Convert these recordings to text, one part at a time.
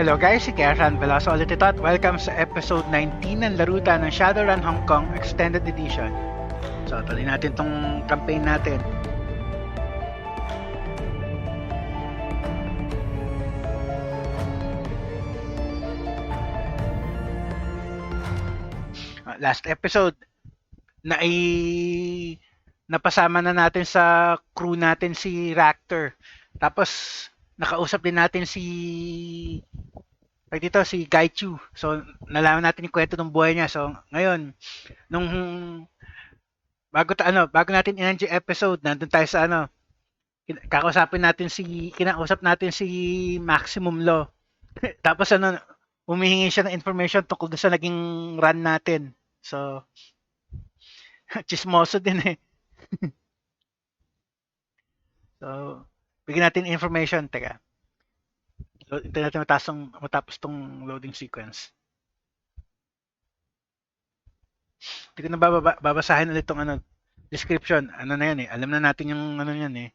Hello guys, si Karen Veloso ulit ito at welcome sa episode 19 ng Laruta ng Shadowrun Hong Kong Extended Edition. So, tuloy natin tong campaign natin. Last episode, napasama na natin sa crew natin si Raptor. Tapos, nakausap din natin si Gaichu. So, nalaman natin yung kwento ng buhay niya. So, ngayon, nung bago natin i-end yung episode, nandun tayo sa kinausap natin si Maximum Law. Tapos humihingi siya ng information tungkol sa naging run natin. So, chismoso din eh. So, bigyan natin information. Teka. Hintayin natin matapos tong loading sequence. Hindi ko na babasahin ulit tong description. Ano na yan eh. Alam na natin yung ano yan eh.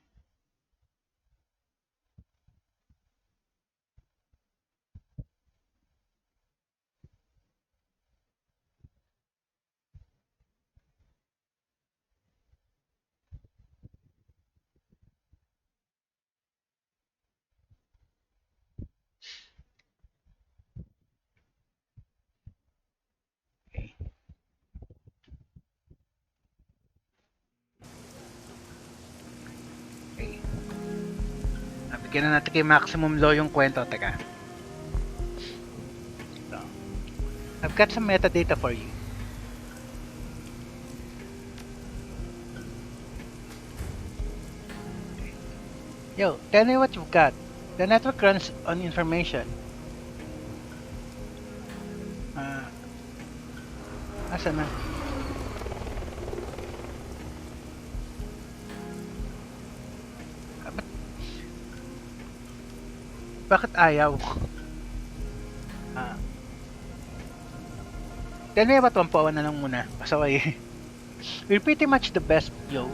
Okay. Bigyan na natin kay Maximum Law yung kwento. Teka. So, I've got some metadata for you. Yo, tell me what you've got. The network runs on information. Asan na? Bakit ayaw? Tell me about Wampawan na lang muna. Pasaway. We're pretty much the best, yo.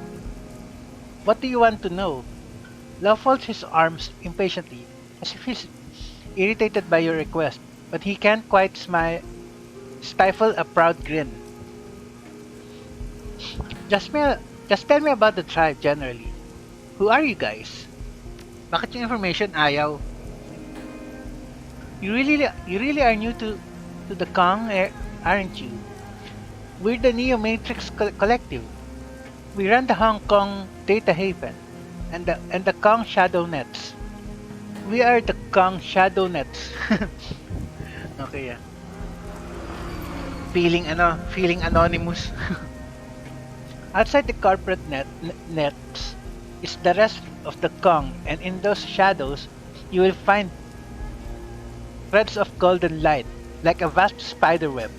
What do you want to know? Law folds his arms impatiently, as if he's irritated by your request, but he can't quite stifle a proud grin. Just tell me about the tribe generally. Who are you guys? Bakit yung information ayaw? You really are new to the Kong, aren't you? We're the Neo Matrix Collective. We run the Hong Kong Data Haven and the Kong Shadow Nets. We are the Kong Shadow Nets. Okay, yeah. Feeling anonymous. Outside the corporate nets is the rest of the Kong, and in those shadows you will find threads of golden light, like a vast spider web,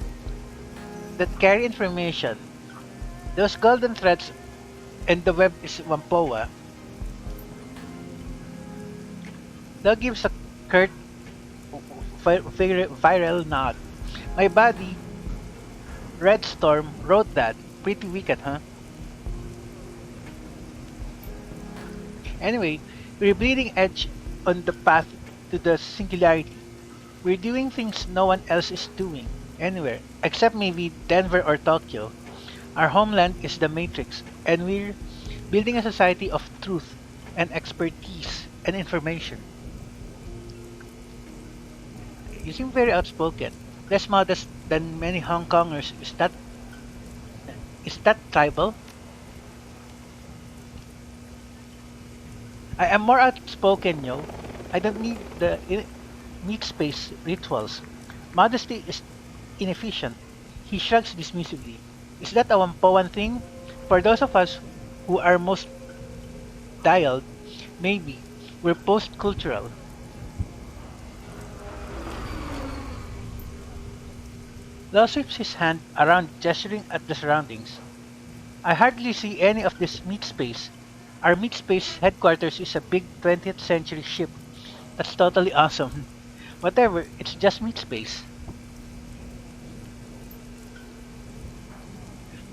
that carry information. Those golden threads and the web is Wampoa. That gives a curt, viral nod. My buddy, Red Storm, wrote that. Pretty wicked, huh? Anyway, we're bleeding edge on the path to the singularity. We're doing things no one else is doing, anywhere, except maybe Denver or Tokyo. Our homeland is the Matrix, and we're building a society of truth and expertise and information. You seem very outspoken, less modest than many Hong Kongers. Is that tribal? I am more outspoken, yo. I don't need the meat space rituals. Modesty is inefficient. He shrugs dismissively. Is that a Wampoan thing? For those of us who are most dialed, maybe. We're post-cultural. Law sweeps his hand around, gesturing at the surroundings. I hardly see any of this meat space. Our meat space headquarters is a big 20th century ship. That's totally awesome. Whatever, it's just meat space.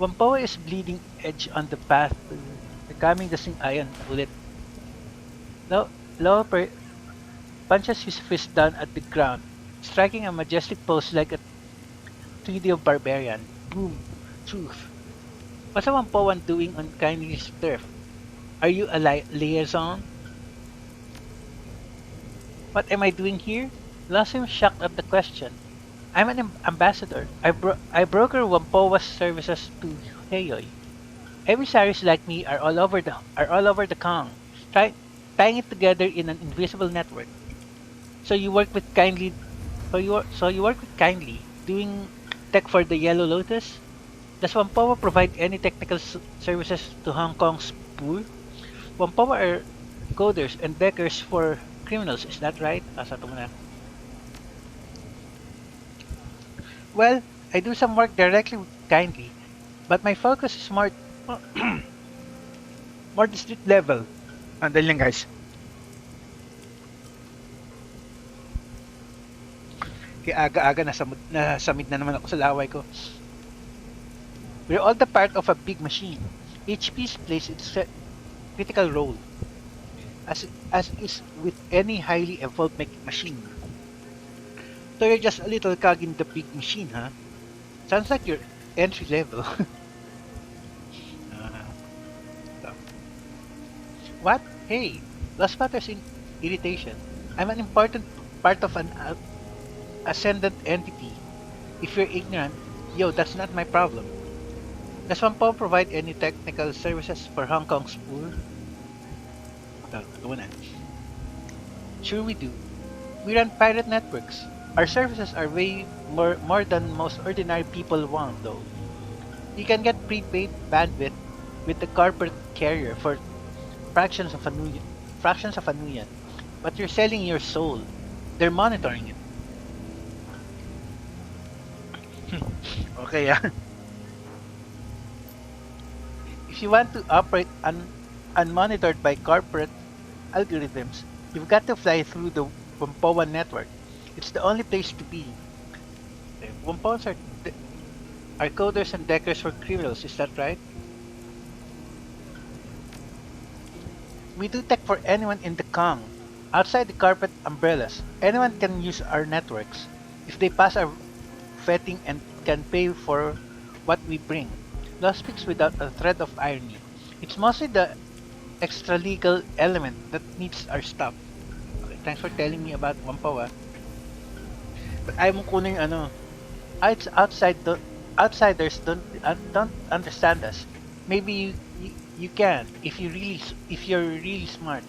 Wampoa is bleeding edge on the path to becoming the Ayan, ulit. Law punches his fist down at the ground, striking a majestic pose like a treaty of barbarian. Boom. Truth. What's a Wampoan doing on kindly's turf? Are you a liaison? What am I doing here? Lost him shocked at the question. I'm an ambassador. I broker Wampoa's services to Heyoy. Emissaries like me are all over the Kong, try, tying it together in an invisible network. So you work with kindly, so you work with kindly, doing tech for the Yellow Lotus. Does Wampoa provide any technical services to Hong Kong's poor? Wampoa are coders and deckers for criminals. Is that right? Sato mo na. Well, I do some work directly with kindly, but my focus is more district level. Andal lang guys. Kaya aga-aga nasamid na naman ako sa laway ko. We're all the part of a big machine. Each piece plays its critical role, as is with any highly evolved machine. So you're just a little cog in the big machine, huh? Sounds like you're entry level. uh, so. What? Hey, lost matters in irritation. I'm an important part of an ascendant entity. If you're ignorant, yo, that's not my problem. Does Wampo provide any technical services for Hong Kong's poor? Go na. Sure we do. We run pirate networks. Our services are way more than most ordinary people want, though. You can get prepaid bandwidth with the corporate carrier for fractions of a nuyen. But you're selling your soul. They're monitoring it. Okay, If you want to operate unmonitored by corporate algorithms, you've got to fly through the Wampoa network. It's the only place to be. Wampoans are coders and deckers for criminals, is that right? We do tech for anyone in the Kong. Outside the corporate umbrellas, anyone can use our networks if they pass our vetting and can pay for what we bring. Law speaks without a thread of irony. It's mostly the extra-legal element that needs our stuff. Okay, thanks for telling me about Wampoa. But ayaw mong kunin outsiders don't understand us. Maybe you can if you're really smart.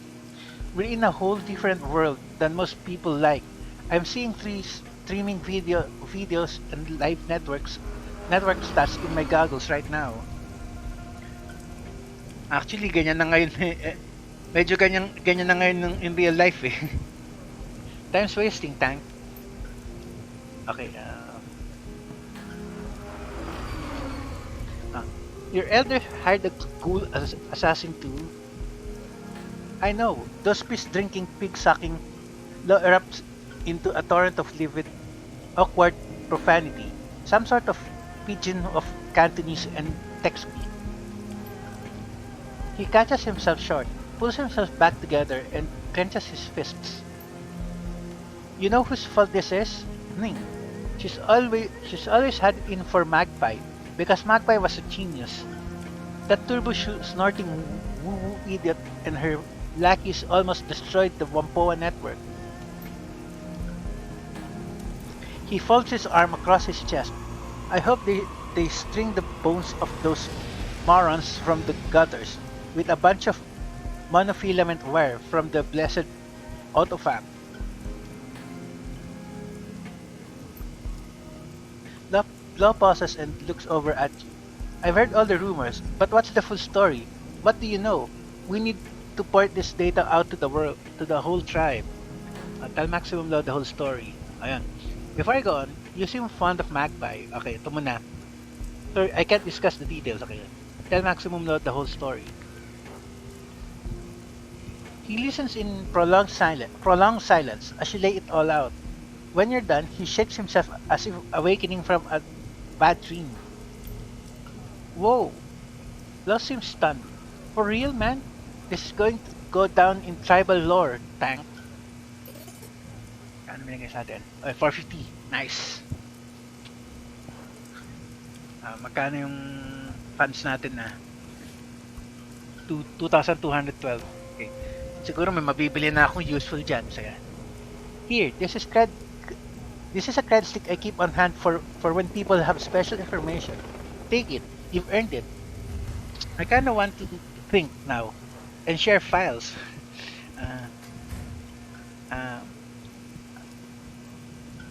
We're in a whole different world than most people like. I'm seeing three streaming videos and live network stats in my goggles right now. Actually, ganyan na ngayon medyo ganyan na ngayon in real life eh. Time's wasting, tank. Okay, your elder hired a cool assassin too. I know, those piss-drinking, pig-sucking law erupts into a torrent of livid, awkward profanity. Some sort of pigeon of Cantonese and text speak. He catches himself short, pulls himself back together, and clenches his fists. You know whose fault this is? Ning. She's always had it in for Magpie, because Magpie was a genius. That turbo-snorting woo-woo idiot and her lackeys almost destroyed the Wampoa network. He folds his arm across his chest. I hope they string the bones of those morons from the gutters with a bunch of monofilament wire from the blessed autofab. Law pauses and looks over at you. I've heard all the rumors, but what's the full story? What do you know? We need to port this data out to the world, to the whole tribe. Tell Maximum Law the whole story. Ayan. Before I go on, you seem fond of Magpie. Okay, ito muna. Sorry, I can't discuss the details. Okay. Tell Maximum Law the whole story. He listens in prolonged silence as you lay it all out. When you're done, he shakes himself as if awakening from a bad dream. Whoa! Law seems stunned. For real, man? This is going to go down in tribal lore, tank. Kano binigay sa atin? 450. Nice. Magkano yung funds natin na? 2,212. Okay. Siguro may mabibili na akong useful dyan. Sige. Here, this is a credit stick I keep on hand for when people have special information. Take it. You've earned it. I kinda want to think now and share files. Uh, uh,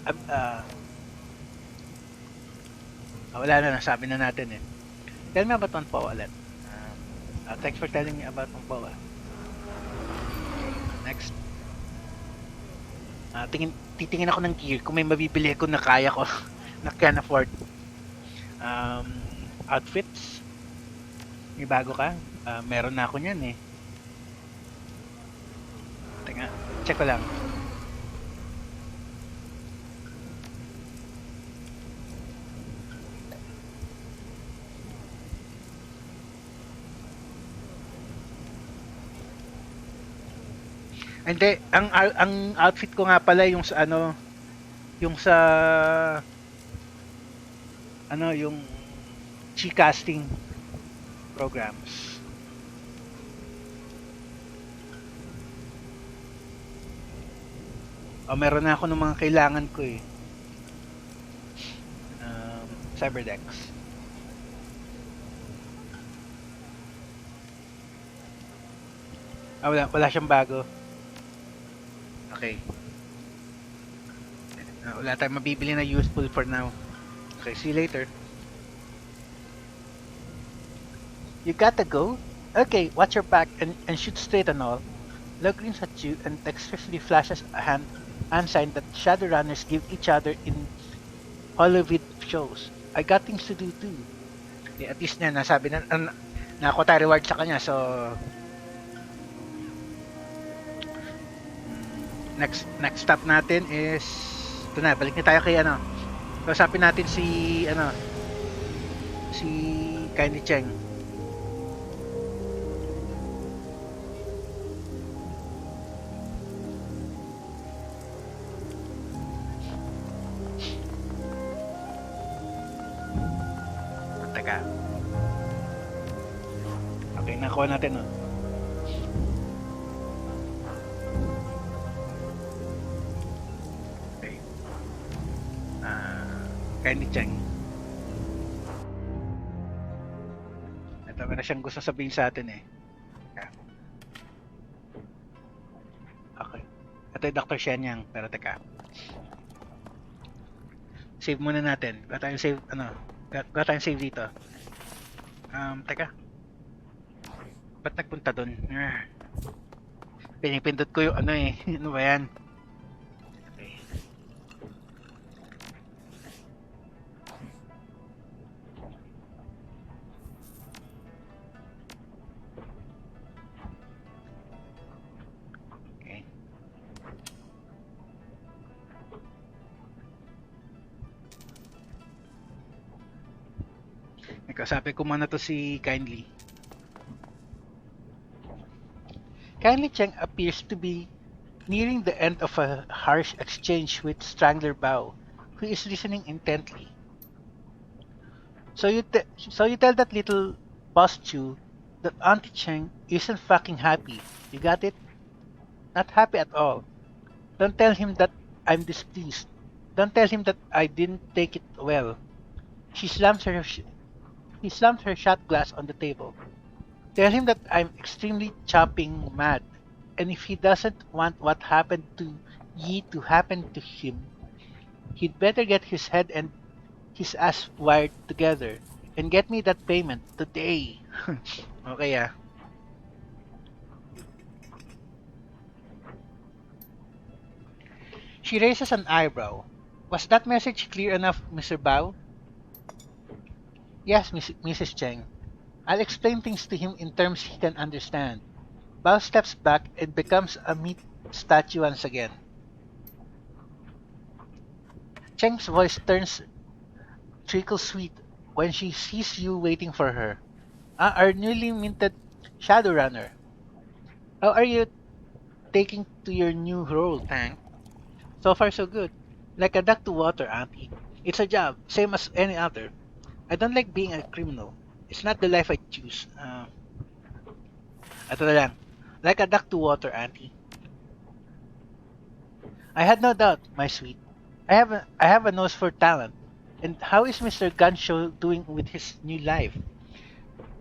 uh, Wala na, nasabi na natin eh. Tell me about Manpoa ulit. Thanks for telling me about Manpoa. Next. Titingin ako ng gear kung may mabibili ako na kaya ko na can afford. Outfits. May bago ka? Meron na ako niyan eh. Teka, check ko lang. Hindi, ang outfit ko nga pala yung sa yung sa yung casting programs. Meron na ako ng mga kailangan ko eh. Cyberdex. Wala siyang bago. Okay. Wala tayong mabibili na useful for now. Okay, see you later. You gotta go? Okay, watch your back and shoot straight and all. Log grins at you and dexterously flashes a hand sign that Shadowrunners give each other in Hollywood shows. I got things to do too. Okay, at least na nasabi na ako tayo reward sa kanya, so next stop natin is ito na, balik na tayo kay kausapin natin si Candy Cheng. Teka, okay, nakuha natin Candy Cheng. Ito, meron siyang gusto sabihin sa atin eh. Okay. Ito yung Dr. Shenyang, pero teka. Save muna natin. Gata tayong save, save dito. Teka. Ba't nagpunta dun? Pinipindot ko yung ano ba yan? Kasabi ko muna to si Kindly. Kindly Cheng appears to be nearing the end of a harsh exchange with Strangler Bao, who is listening intently. So you tell that little boss Chu that Auntie Cheng isn't fucking happy. You got it? Not happy at all. Don't tell him that I'm displeased. Don't tell him that I didn't take it well. He slammed her shot glass on the table. Tell him that I'm extremely chopping mad, and if he doesn't want what happened to Yi to happen to him, he'd better get his head and his ass wired together and get me that payment today. Okay. She raises an eyebrow. Was that message clear enough, Mr. Bao? Yes, Mrs. Cheng. I'll explain things to him in terms he can understand. Bao steps back and becomes a meat statue once again. Cheng's voice turns trickle sweet when she sees you waiting for her. Our newly minted Shadowrunner. How are you taking to your new role, Tang? So far, so good. Like a duck to water, auntie. It's a job, same as any other. I don't like being a criminal. It's not the life I choose. Ito na lang. Like a duck to water, auntie. I had no doubt, my sweet. I have a nose for talent. And how is Mr. Gunshow doing with his new life?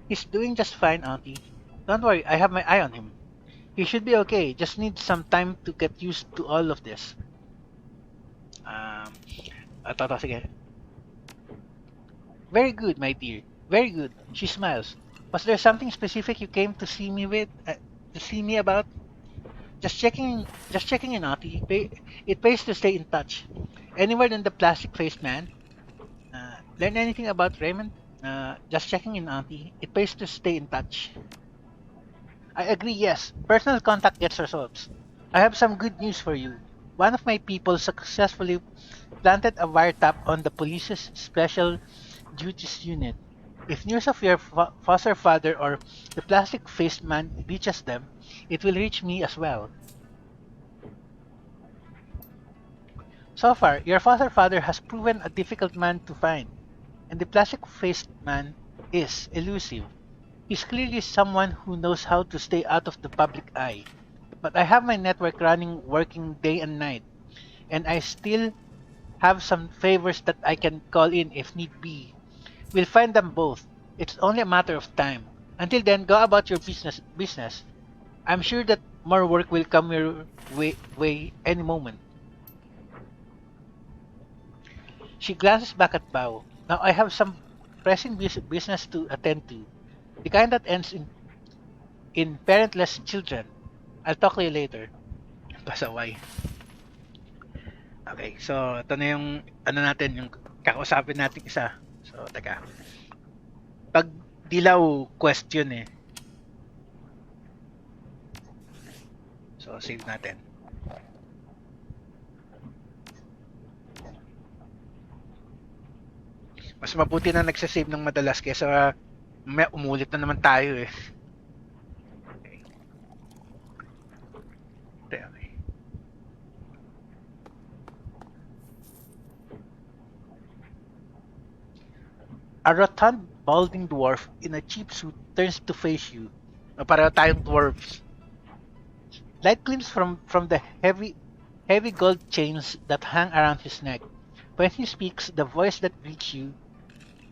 He's doing just fine, auntie. Don't worry, I have my eye on him. He should be okay. Just needs some time to get used to all of this. Um, sige. Very good, my dear. Very good. She smiles. Was there something specific you came to see me with? To see me about? Just checking in, Auntie. It pays to stay in touch. Anywhere than the plastic-faced man? Learn anything about Raymond? Just checking in, Auntie. It pays to stay in touch. I agree, yes. Personal contact gets results. I have some good news for you. One of my people successfully planted a wiretap on the police's special duties unit. If news of your foster father or the plastic-faced man reaches them, it will reach me as well. So far, your foster father has proven a difficult man to find, and the plastic-faced man is elusive. He's clearly someone who knows how to stay out of the public eye. But I have my network running, working day and night, and I still have some favors that I can call in if need be. We'll find them both. It's only a matter of time. Until then, go about your business. I'm sure that more work will come your way any moment. She glances back at Bao. Now I have some pressing business to attend to. The kind that ends in parentless children. I'll talk to you later. Pasaway. Okay, so ito na yung ano natin, yung kakausapin natin isa. So, teka. Pag dilaw, question eh. So, save natin. Mas mabuti na nagsasave ng madalas kaysa may umulit na naman tayo eh. Okay. Okay. A rotund, balding dwarf in a cheap suit turns to face you. Pareho tayong dwarfs. Light gleams from the heavy gold chains that hang around his neck. When he speaks, the voice that greets you,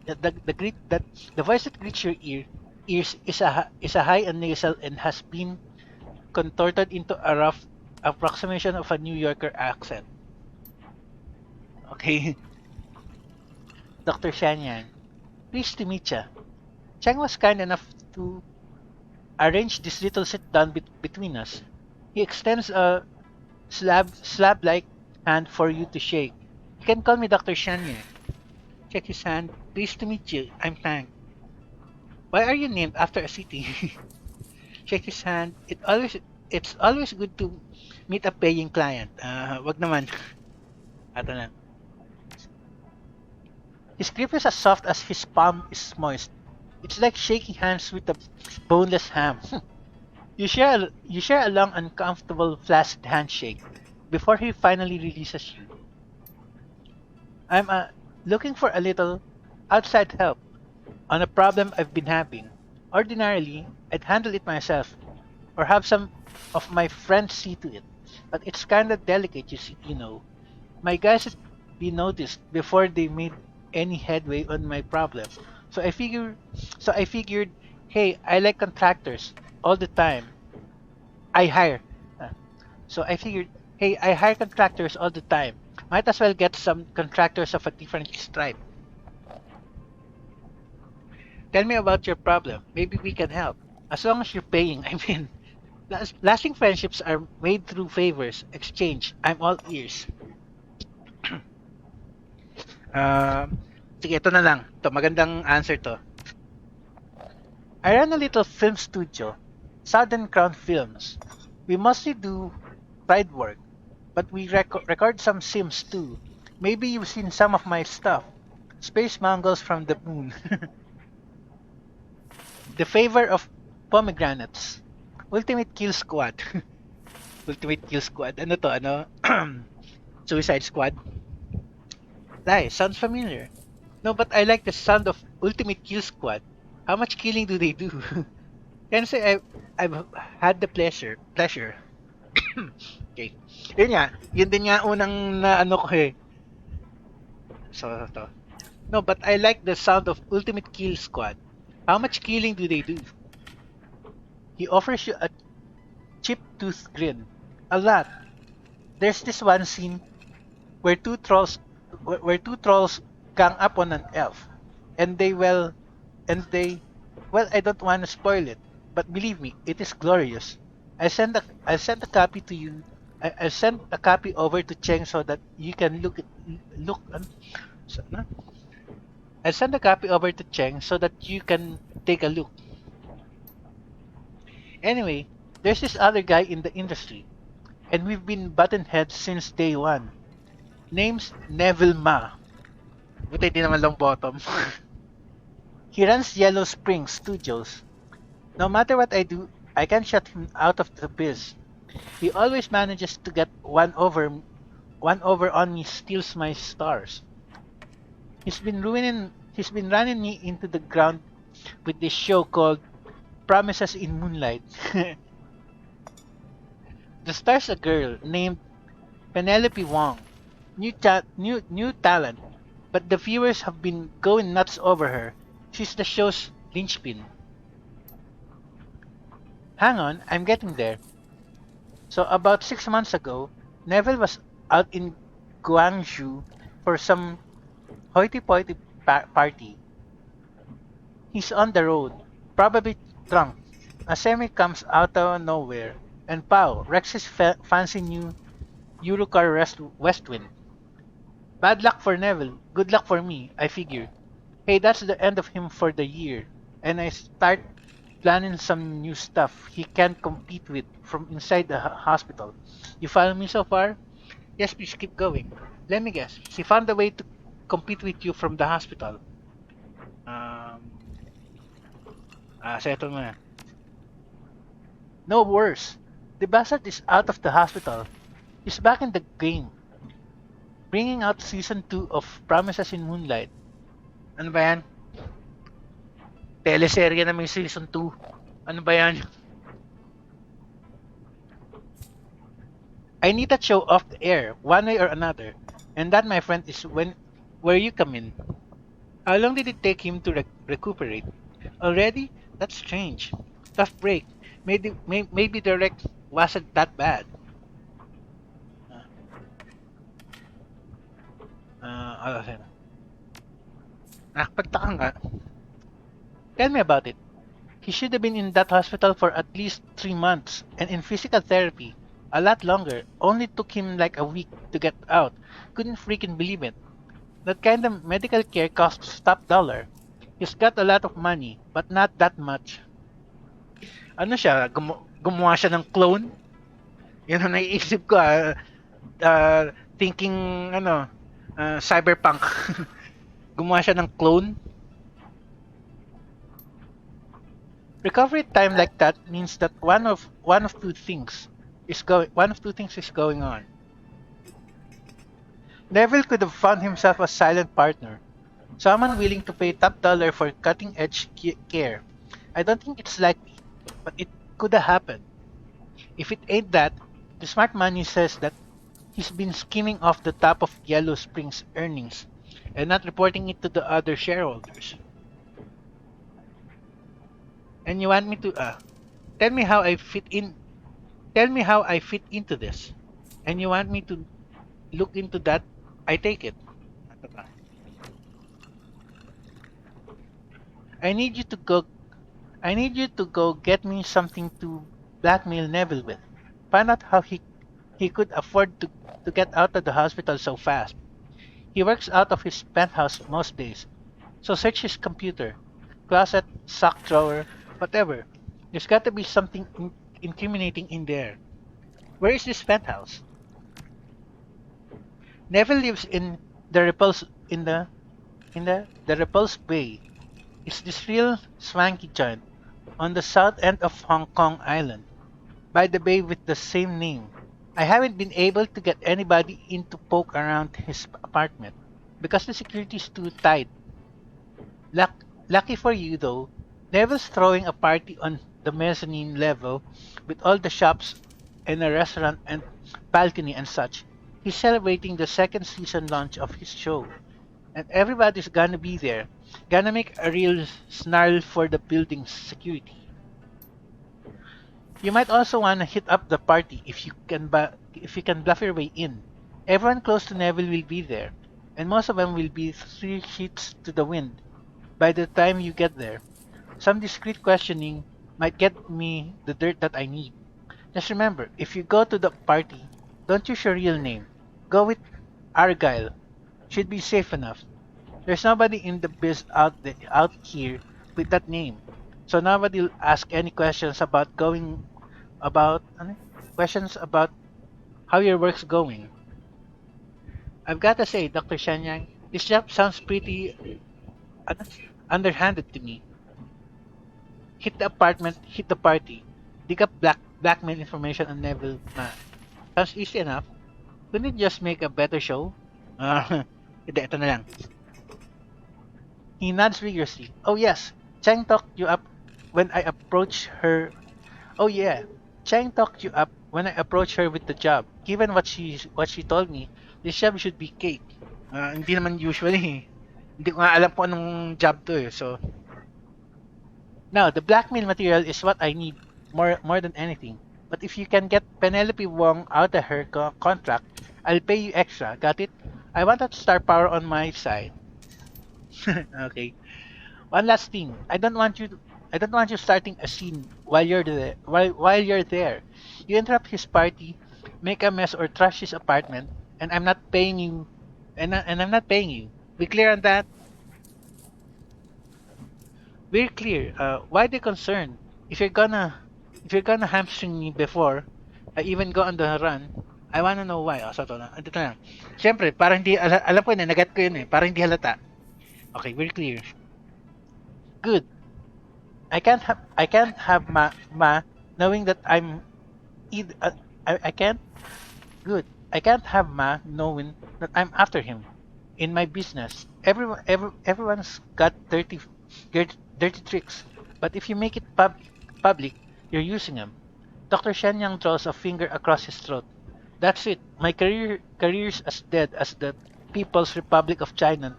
the voice that greets your ears is a high and nasal and has been contorted into a rough approximation of a New Yorker accent. Okay, Dr. Shanyan, pleased to meet ya. Chang was kind enough to arrange this little sit down between us. He extends a slab-like hand for you to shake. You can call me Dr. Shanye. Check his hand. Pleased to meet you. I'm Tang. Why are you named after a city? Shake his hand. It's always good to meet a paying client. Wag naman. Ato na. His grip is as soft as his palm is moist. It's like shaking hands with a boneless ham. You share a long, uncomfortable, flaccid handshake before he finally releases you. I'm looking for a little outside help on a problem I've been having. Ordinarily, I'd handle it myself or have some of my friends see to it, but it's kinda delicate, you know. My guys had been noticed before they made any headway on my problem. So I figured, hey, I like contractors all the time. I hire. Uh, So I figured, hey, I hire contractors all the time. Might as well get some contractors of a different stripe. Tell me about your problem. Maybe we can help. As long as you're paying, I mean. Lasting friendships are made through favors, exchange. I'm all ears. Um, Sige, ito na lang. Ito, magandang answer to. I run a little film studio, Southern Crown Films. We mostly do pride work, but we record some sims too. Maybe you've seen some of my stuff. Space Mongols from the Moon. The Favor of Pomegranates. Ultimate Kill Squad. Ultimate Kill Squad. Ano to? Ano? Suicide Squad. Lie, sounds familiar. No, but I like the sound of Ultimate Kill Squad. How much killing do they do? Can say I've had the pleasure. Okay. Yun nga, yun din nga unang na ano ko eh. So, to. No, but I like the sound of Ultimate Kill Squad. How much killing do they do? He offers you a chip tooth grin. A lot. There's this one scene where two trolls gang up on an elf, and they I don't want to spoil it, but believe me, it is glorious. I sent a copy to you. I sent a copy over to Cheng so that you can look. So, no? I sent a copy over to Cheng so that you can take a look. Anyway, there's this other guy in the industry, and we've been button heads since day one. Name's Neville Ma. Buti di naman long bottom. He runs Yellow Spring Studios. No matter what I do, I can't shut him out of the biz. He always manages to get one over on me, steals my stars. He's been running me into the ground with this show called Promises in Moonlight. The star's a girl named Penelope Wong. New talent, but the viewers have been going nuts over her. She's the show's linchpin. Hang on, I'm getting there. So about 6 months ago, Neville was out in Guangzhou for some hoity-toity party. He's on the road, probably drunk. A semi comes out of nowhere, and pow, wrecks his fancy new Eurocar Westwind. Bad luck for Neville, good luck for me, I figure. Hey, that's the end of him for the year, and I start planning some new stuff he can't compete with from inside the hospital. You follow me so far? Yes, please keep going. Let me guess, he found a way to compete with you from the hospital. Settle mo na. No worse. The bastard is out of the hospital. He's back in the game. Bringing out season 2 of Promises in Moonlight. Ano ba yan? Teleserye na may season 2. Ano ba yan? I need that show off the air, one way or another. And that, my friend, is where you come in. How long did it take him to recuperate? Already? That's strange. Tough break. Maybe the wreck wasn't that bad. Ano sa'yo? Nakapagtaka nga. Tell me about it. He should have been in that hospital for at least 3 months and in physical therapy. A lot longer. Only took him like a week to get out. Couldn't freaking believe it. That kind of medical care costs top dollar. He's got a lot of money, but not that much. Ano siya? Gumawa siya ng clone? Yan ang naiisip ko thinking cyberpunk. Gumawa siya ng clone. Recovery time like that means that one of two things is going on. Neville could have found himself a silent partner, someone willing to pay top dollar for cutting edge care. I don't think it's likely, but it could have happened. If it ain't that, the smart money says that he's been skimming off the top of Yellow Spring's earnings and not reporting it to the other shareholders. And you want me to tell me how I fit in tell me how I fit into this. And you want me to look into that? I take it. I need you to go get me something to blackmail Neville with. Find out how he could afford to get out of the hospital so fast. He works out of his penthouse most days. So search his computer, closet, sock drawer, whatever. There's got to be something incriminating in there. Where is this penthouse? Neville lives in the Repulse Bay. It's this real swanky joint on the south end of Hong Kong Island, by the bay with the same name. I haven't been able to get anybody in to poke around his apartment because the security is too tight. Lucky for you, though, Neville's throwing a party on the mezzanine level with all the shops and a restaurant and balcony and such. He's celebrating the second season launch of his show, and everybody's gonna be there. Gonna make a real snarl for the building's security. You might also wanna hit up the party if you can bluff your way in. Everyone close to Neville will be there, and most of them will be 3 sheets to the wind by the time you get there. Some discreet questioning might get me the dirt that I need. Just remember, if you go to the party, don't use your real name. Go with Argyle. Should be safe enough. There's nobody in the biz out here with that name. So nobody will ask any questions about questions about how your work's going. I've got to say, Dr. Shenyang, this job sounds pretty ano, underhanded to me. Hit the apartment, hit the party. Dig up blackmail information on Neville Ma. Sounds easy enough. Couldn't it just make a better show? Hindi, ito na lang. He nods vigorously. Oh yes, Chang talked you up when I approached her. Oh yeah, Chang talked you up when I approached her with the job. Given what she told me, this job should be cake. Hindi naman usually. Hindi ko nga alam kung anong job to eh. So now the blackmail material is what I need more than anything. But if you can get Penelope Wong out of her contract, I'll pay you extra. Got it? I want that star power on my side. Okay. One last thing. I don't want you starting a scene while you're there. While you're there, you interrupt his party, make a mess or trash his apartment, and I'm not paying you. And I'm not paying you. Be clear on that. We're clear. Why the concern? If you're gonna if you're gonna hamstring me before I even go on the run, I wanna know why. Oh, so ito na. Ito na. Siyempre, parang hindi alam ko yun, nagat ko yun eh. Parang hindi halata. Okay, we're clear. Good. I can't have ma knowing that I can't good. I can't have ma knowing that I'm after him in my business. Everyone's got dirty tricks, but if you make it public, you're using them. Dr. Shenyang draws a finger across his throat. That's it. My career's as dead as the People's Republic of China.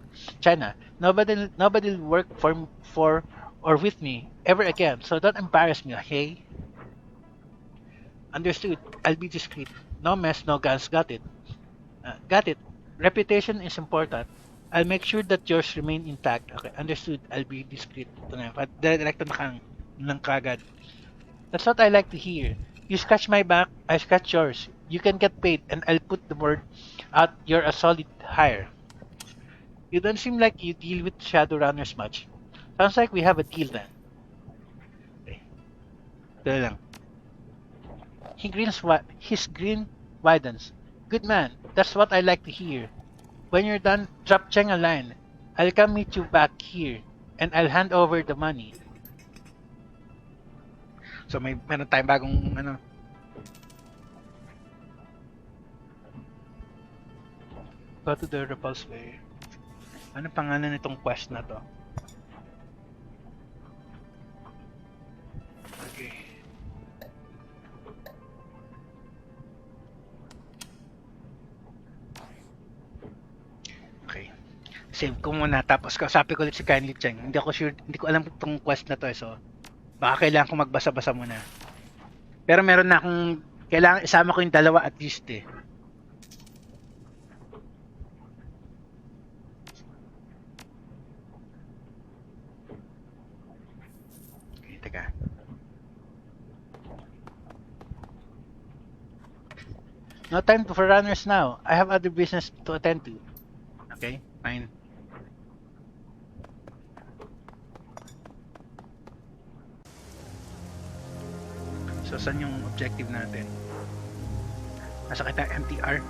Nobody will work for or with me ever again. So don't embarrass me, okay? Understood. I'll be discreet. No mess, no guns. Got it. Got it. Reputation is important. I'll make sure that yours remain intact. Okay, understood. I'll be discreet. Ito na. Direkto na kang ng kagad. That's what I like to hear. You scratch my back, I scratch yours. You can get paid, and I'll put the word out you're a solid hire. You don't seem like you deal with Shadowrunners much. Sounds like we have a deal then. Okay. Ito na lang. His grin widens. Good man, that's what I like to hear. When you're done, drop Cheng a line. I'll come meet you back here, and I'll hand over the money. So meron tayong bagong Go to the repulse way. Ano pangalan nitong quest na to? Okay. Okay. Save ko muna tapos kausapin ko ulit si Kindly Cheng. Hindi ko alam itong quest na to so baka kailangan ko magbasa-basa muna. Pero meron na akong kailangan isama ko yung dalawa at least eh. Okay, teka. No time for runners now. I have other business to attend to. Okay, fine. So, saan yung objective natin? Nasa kita MTR.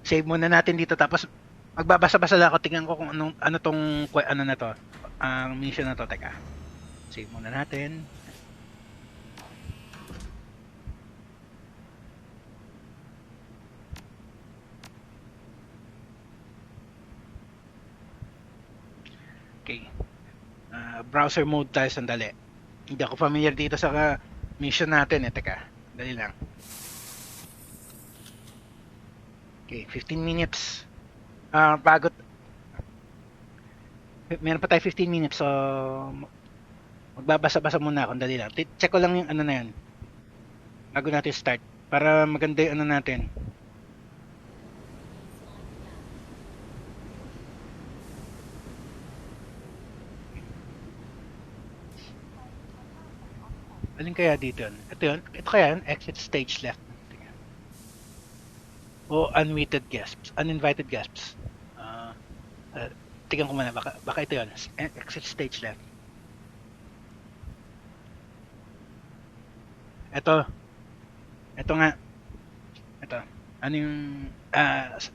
Save muna natin dito tapos magbabasa-basa lang ako, tingnan ko kung ano tong ano na to. Ang mission na to, teka. Save muna natin. Okay. Browser mode tayo sandali. Hindi ako familiar dito sa mission natin eh. Teka, dali lang. Okay, 15 minutes. Bago meron pa tayo 15 minutes, so magbabasa-basa muna ako, dali lang. Check ko lang yung ano na yan bago natin start para maganda yung ano natin. Alin kaya dito yun? Ito yun? Ito kaya yun? Exit stage left. O unmuted guests. Uninvited guests. Tingnan ko muna. Baka ito yun. Exit stage left. Ito. Ito nga. Ito. Ano yung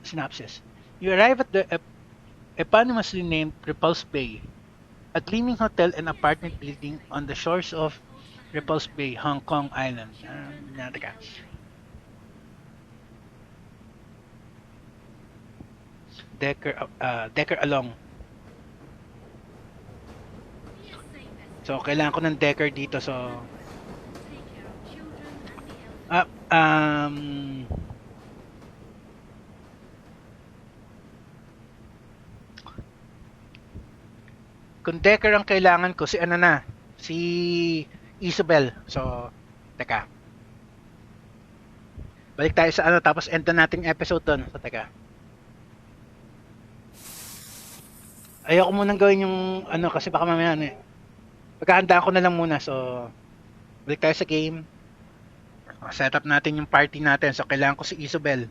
synopsis? You arrive at the eponymously named Repulse Bay, a gleaming hotel and apartment building on the shores of Repulse Bay, Hong Kong Island. Teka. Decker along. So, kailangan ko ng decker dito. So, kung decker ang kailangan ko, si ano na, si Isabel. So, teka. Balik tayo sa ano, tapos end na natin episode doon. So, teka. Ayoko munang gawin yung ano, kasi baka mamaya ano eh. Pagkahandaan ko na lang muna. So, balik tayo sa game. Set up natin yung party natin. So, kailangan ko si Isabel.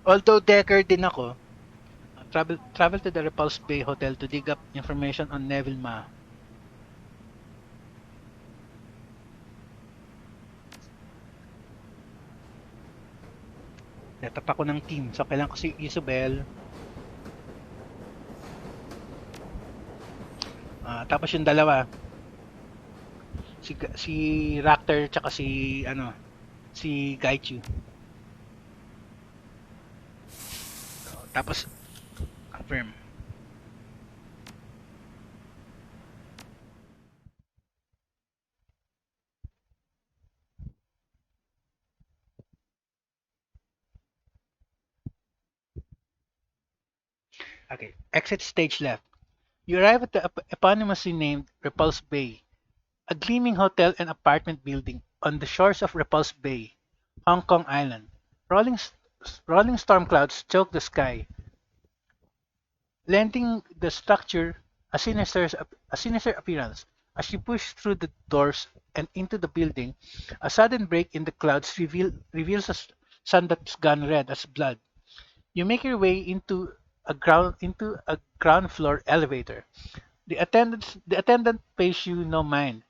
Although decker din ako, travel to the Repulse Bay Hotel to dig up information on Neville Ma. Set up ako ng team. So, kailangan ko si Isabel. Tapos yung dalawa. Si Raptor tsaka si ano, si Gaichu. So, tapos confirm. Okay, exit stage left. You arrive at the eponymously named Repulse Bay, a gleaming hotel and apartment building on the shores of Repulse Bay, Hong Kong Island. Rolling storm clouds choke the sky, lending the structure a sinister appearance. As you push through the doors and into the building, a sudden break in the clouds reveals a sun that's gone red as blood. You make your way into a ground floor elevator. The attendant pays you no mind.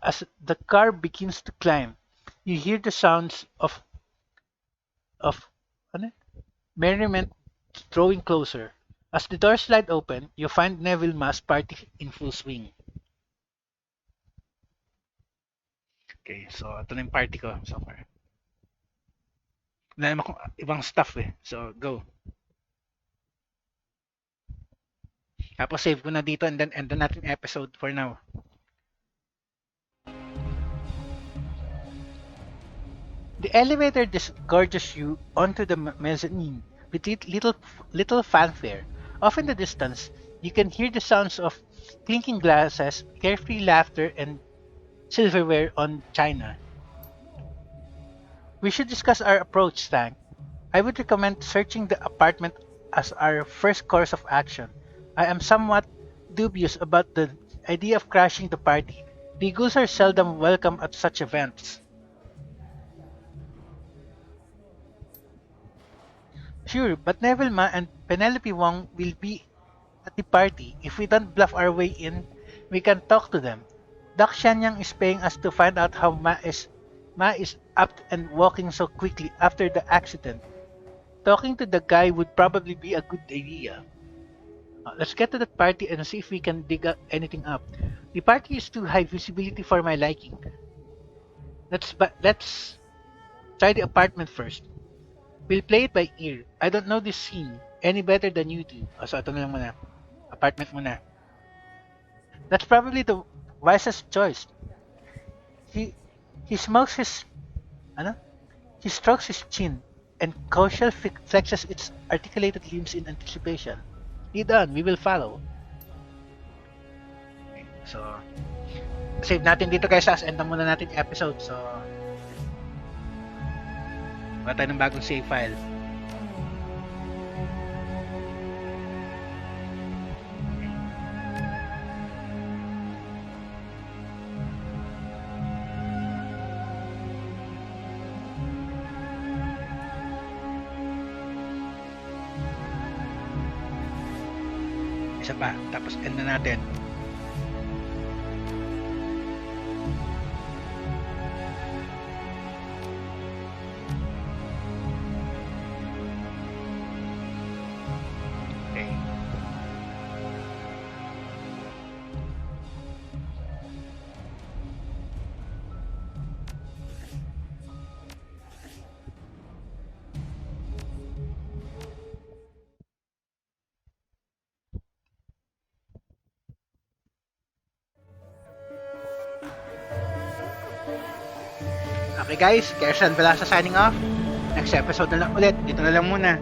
As the car begins to climb, you hear the sounds of ano? Merriment drawing closer. As the doors slide open, you find Neville Ma's party in full swing. Okay, so ito na yung party ko so far. Wala naman akong ibang stuff eh. So, go. Tapos save ko na dito and then end na natin episode for now. The elevator disgorges you onto the mezzanine with little fanfare. Off in the distance, you can hear the sounds of clinking glasses, carefree laughter, and silverware on china. We should discuss our approach, Stank. I would recommend searching the apartment as our first course of action. I am somewhat dubious about the idea of crashing the party. The ghouls are seldom welcome at such events. Sure, but Neville Ma and Penelope Wong will be at the party. If we don't bluff our way in, we can talk to them. Doc Shanyang is paying us to find out how Ma is up and walking so quickly after the accident. Talking to the guy would probably be a good idea. Let's get to that party and see if we can dig anything up. The party is too high visibility for my liking. Let's try the apartment first. We'll play it by ear. I don't know this scene any better than you do. So ito na lang muna. Apartment muna. That's probably the wisest choice. He he smokes his ano? He strokes his chin and Kaushal flexes its articulated limbs in anticipation. Lead on, we will follow. Okay, so save natin dito guys, end na muna natin yung episode. So wala tayo ng bagong save file. Isa pa, tapos end na natin. Okay. Okay guys, Kersan Balasa signing off. Next episode na lang ulit. Dito na lang muna.